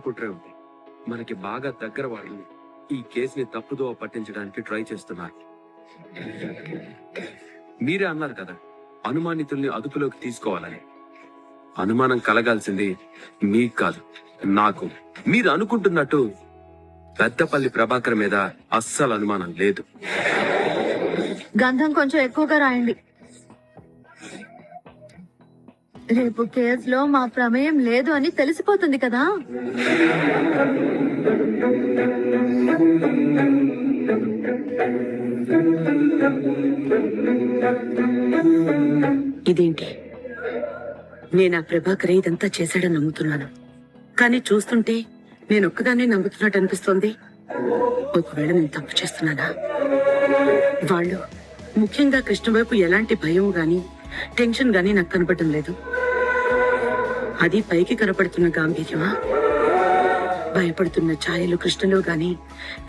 కుట్రే ఉంది. మనకి బాగా దగ్గర వాళ్ళు ఈ కేసుని తప్పుదో పట్టించడానికి ట్రై చేస్తున్నారు. మీరే అన్నారు కదా అనుమానితుల్ని అదుపులోకి తీసుకోవాలని. అనుమానం కలగాల్సింది మీకు కాదు, నాకు. మీరు అనుకుంటున్నట్టు పెద్దపల్లి ప్రభాకర్ మీద అస్సలు అనుమానం లేదు. గంధం కొంచెం ఎక్కువగా రాయండి. రేపు కేసులో మా ప్రమేయం లేదు అని తెలిసిపోతుంది కదా. ఇదేంటి, నేను ఆ ప్రభాకర్ ఇదంతా చేశాడని నమ్ముతున్నాను, కానీ చూస్తుంటే నేను ఒక్కదాన్ని నమ్ముతున్నట్టు అనిపిస్తోంది. ఒకవేళ నేను తప్పు చేస్తున్నానా? వాళ్ళు, ముఖ్యంగా కృష్ణ వైపు ఎలాంటి భయం గాని టెన్షన్ గాని నాకు కనపడటం లేదు. అది పైకి కనపడుతున్న గాంభీర్యమా? భయపడుతున్న ఛాయలు కృష్ణలో గాని,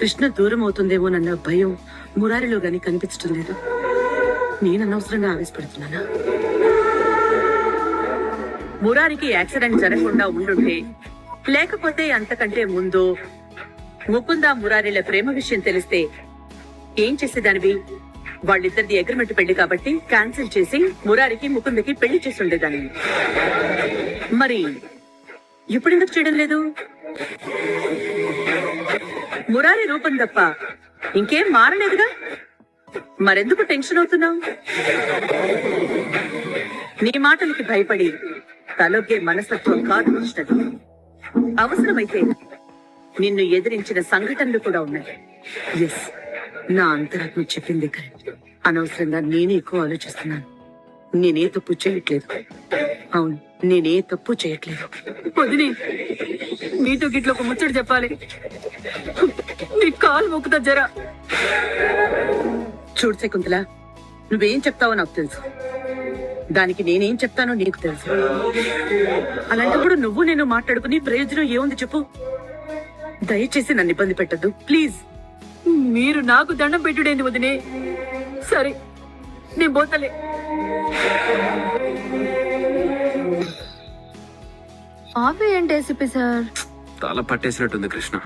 కృష్ణ దూరం అవుతుందేమోనన్న భయం మురారిలో గాని కనిపించడం లేదు. నేను అనవసరంగా ఆవేశపడుతున్నానా? మురారికి యాక్సిడెంట్ జరగకుండా ఉండుంటే, లేకపోతే అంతకంటే ముందు ముకుంద మురారిల ప్రేమ విషయం తెలిస్తే ఏం చేసేదానివి? వాళ్ళిద్దరిది అగ్రిమెంట్ పెళ్లి కాబట్టి క్యాన్సిల్ చేసి మురారికి ముకుందకి పెళ్లి చేసి ఉండేదాన్ని. మరి ఇప్పుడు ఎందుకు చేయడం లేదు? మురారి రూపం తప్ప ఇంకేం మారలేదుగా, మరెందుకు టెన్షన్ అవుతున్నావు? నీ మాటలకి భయపడి తలొగ్గే మనస్తత్వం కాదు కృష్ణది. అవసరమైతే నిన్ను ఎదిరించిన సంఘటనలు కూడా ఉన్నాయి. ఎస్, నా అంతరాత్మ చెప్పింది కరెక్ట్. అనవసరంగా నేనే ఎక్కువ ఆలోచిస్తున్నాను. నేనే తప్పు చేయట్లేదు. అవును, నేనే తప్పు చేయట్లేదు. వదిని, మీతో గిట్ల ఒక ముచ్చట చెప్పాలి. నీ కాలు మొక్కుతా జరా. చూడు శకుంతల, నువ్వేం చెప్తావో నాకు తెలుసు, దానికి నేనేం చెప్తానో నీకు తెలుసు. అలాంటప్పుడు నువ్వు నేను మాట్లాడుకుని ప్రయోజనం ఏముంది చెప్పు? దయచేసి నన్ను ఇబ్బంది పెట్టద్దు ప్లీజ్. మీరు నాకు దండం పెట్టుడేంది వదినే? సరే, నేను పోతలే. ఆపే ఏంటి ఏసీపీ సార్? తల పట్టేసినట్టుంది కృష్ణ.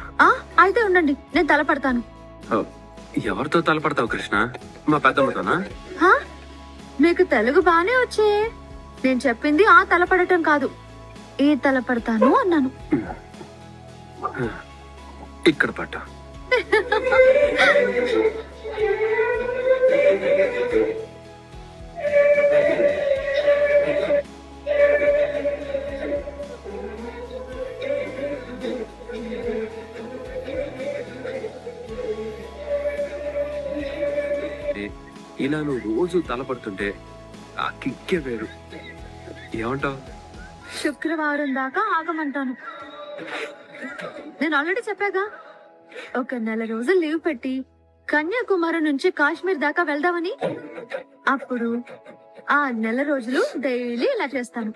అయితే ఉండండి, నేను తల పడతాను. ఎవరితో తలపడతావు కృష్ణ? మా పెద్దమ్మతోనా? మీకు తెలుగు బానే వచ్చే. నేను చెప్పింది ఆ తల పడటం కాదు, ఈ తల పడతాను అన్నాను. ఇక్కడ పట్ట. ఇలా నువ్వు రోజు తలపడుతుంటే ఆ కిక్కే వేరు. ఏమంటావు? శుక్రవారం దాకా ఆగమంటాను. నేను ఆల్రెడీ చెప్పాగా, ఒక నెల రోజులు లీవ్ పెట్టి కన్యాకుమారి నుంచి కాశ్మీర్ దాకా వెళ్దామని. అప్పుడు ఆ నెల రోజులు డైలీ ఇలా చేస్తాను.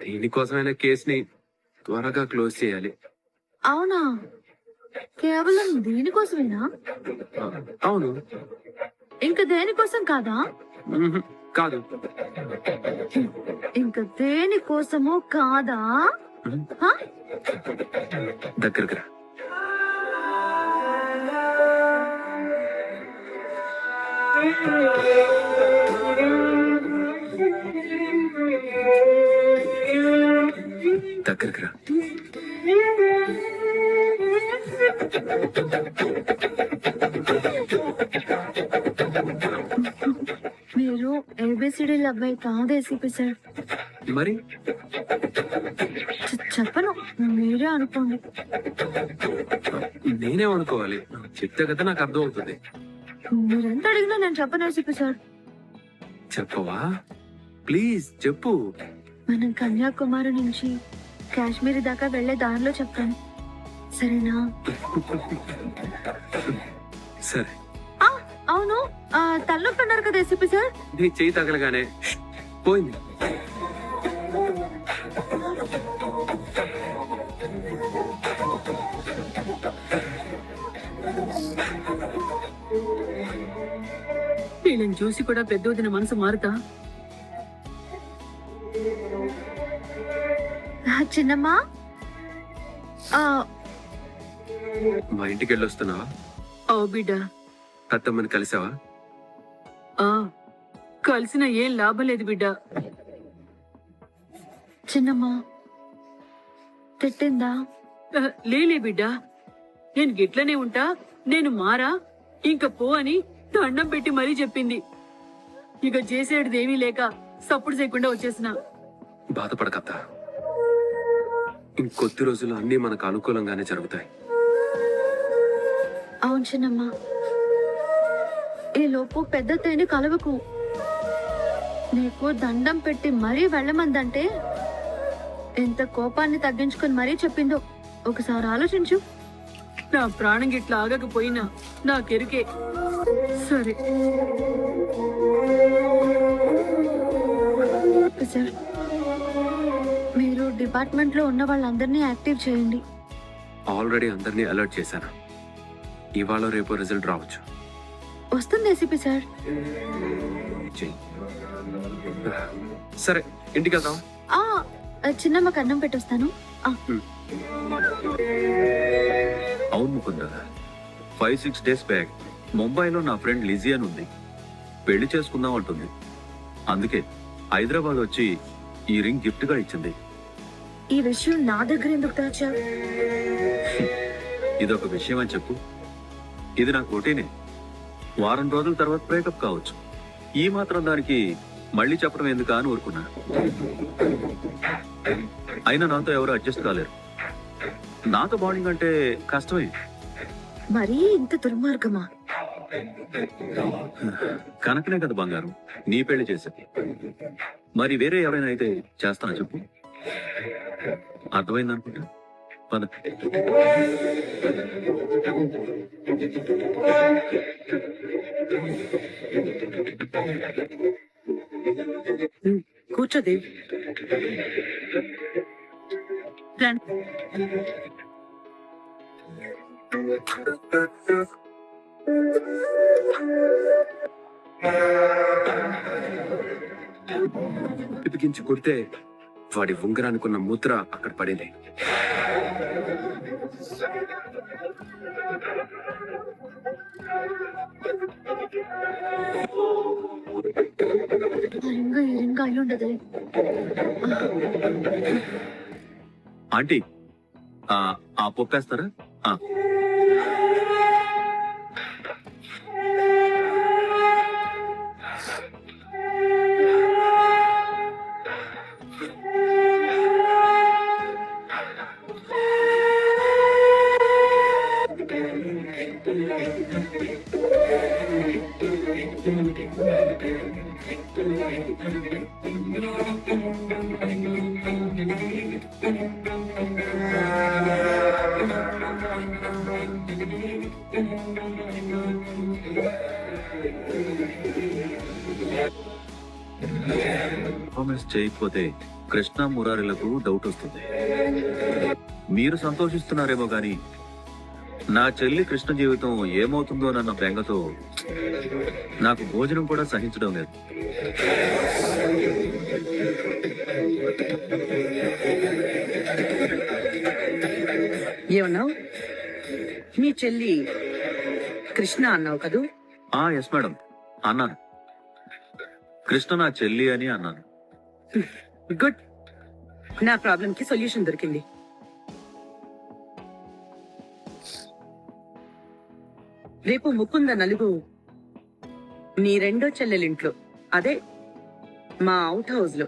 దీనికోసమైనా కేసుని త్వరగా క్లోజ్ చేయాలి. అవునా? కేవలం దీనికోసమేనా? అవును. ఇంకా దేనికోసం కాదా? కాదు. ఇంకా దేనికోసమో కాదా? దగ్గరకు రా. దగ్గరకు రా. మీరు ఏబిసిడీల అబ్బాయి కాదు ఏసీపీ సార్. మరి చెప్పను, మీరే అనుకోండి. నేనే అనుకోవాలి? చెప్తే కదా నాకు అర్థం అవుతుంది. మీరెంత అడిగినా నేను చెప్పను ఏసీపీ సార్. చెప్పవా? ప్లీజ్ చెప్పు. మనం కన్యాకుమారి నుంచి కాశ్మీర్ దాకా వెళ్లే దారిలో చెప్తాను, సరేనా? సరే. అవును, తలనొప్పి అన్నారు కదా ఏసీపీ సార్. నీ చేయి తగలగానే పోయింది. వీళ్ళని చూసి కూడా పెద్ద వదిన మనసు మారుతా? చిన్నమ్మా, ఆ, మా ఇంటికి వెళ్ళొస్తున్నావా? ఓ బిడ్డ, అత్తమ్మని కలిసావా? ఆ కలిసిన ఏం లాభం లేదు బిడ్డ. చిన్నమ్మ తిట్టిందా? లేలే బిడ్డ, నేను గిట్లనే ఉంటా, నేను మారా, ఇంక పో అని దండం పెట్టి మరీ చెప్పింది. ఇక చేసేటిదేమీ లేక సప్పుడు చేయకుండా వచ్చేసిన. బాధపడకత్త, ఇంకొద్ది రోజులు అన్నీ మనకు అనుకూలంగానే జరుగుతాయి. అవును చిన్నమ్మ, ఈ లోపు పెద్దత్తయ్యని కలవకు. నీకు దండం పెట్టి మరీ వెళ్ళమందంటే ఎంత కోపాన్ని తగ్గించుకొని మరీ చెప్పిందో ఒకసారి ఆలోచించు. నా ప్రాణం గిట్లా ఆగకపోయినా నాకెరుకే. సరే సార్, మీరు డిపార్ట్మెంట్ లో ఉన్న వాళ్ళందరినీ యాక్టివ్ చేయండి. ఆల్రెడీ అందరినీ అలర్ట్ చేశాను. ఇవాళ రేపు రిజల్ట్ రావచ్చు. వస్తుంది ఏసీపీ సార్. చెయ్యి. సరే, ఇంటికి వెళ్దాం. ఆ చిన్నమ్మకి అన్నం పెట్టొస్తాను. అవును ముకుంద, 5-6 డేస్ బ్యాక్ ముంబైలో నా ఫ్రెండ్ లిజీ అని ఉంది, పెళ్లి చేసుకుందాం అంటుంది. అందుకే హైదరాబాద్ వచ్చి ఈ రింగ్ గిఫ్ట్ గా ఇచ్చింది. ఈ విషయం నా దగ్గర ఎందుకు దాచా? ఇదొక విషయం అని చెప్పు. ఇది నా కోటేనే. వారం రోజుల తర్వాత బ్రేకప్ కావచ్చు. ఈ మాత్రం దానికి మళ్ళీ చెప్పడం ఎందుకా అని ఊరుకున్నా. అయినా నాతో ఎవరు అడ్జస్ట్ కాలేరు. నాతో బాండింగ్ అంటే కష్టమే. మరీ ఇంత దుర్మార్గమా? కనుకనే కదా బంగారం నీ పెళ్లి చేసేది. మరి వేరే ఎవరైనా అయితే చేస్తానా చెప్పు? అర్థమైంది అనుకుంటా. పద. కూర్చోదేవి. ఇపికించి కొడితే వాడి ఉంగరానుకున్న ముద్ర అక్కడ పడింది. ఈ రింగ్ అయి ఉండదులే. ఆంటీ, ఆ పొప్పేస్తారా? పర్ఫార్మెన్స్ చేయకపోతే కృష్ణ మురారిలకు డౌట్ వస్తుంది. మీరు సంతోషిస్తున్నారేమో గాని నా చెల్లి కృష్ణ జీవితం ఏమవుతుందో నన్న బెంగతో నాకు భోజనం కూడా సహించడం లేదు. ఏమన్నావు? మీ చెల్లి కృష్ణ అన్నావు కదూ? ఎస్ మేడం, అన్నాను. కృష్ణ నా చెల్లి అని అన్నాను. గుడ్. నా ప్రాబ్లం కి సొల్యూషన్ దొరికింది. రేపు ముకుంద నలుగు నీ రెండో చెల్లెలింట్లో, అదే మా అవుట్ హౌస్ లో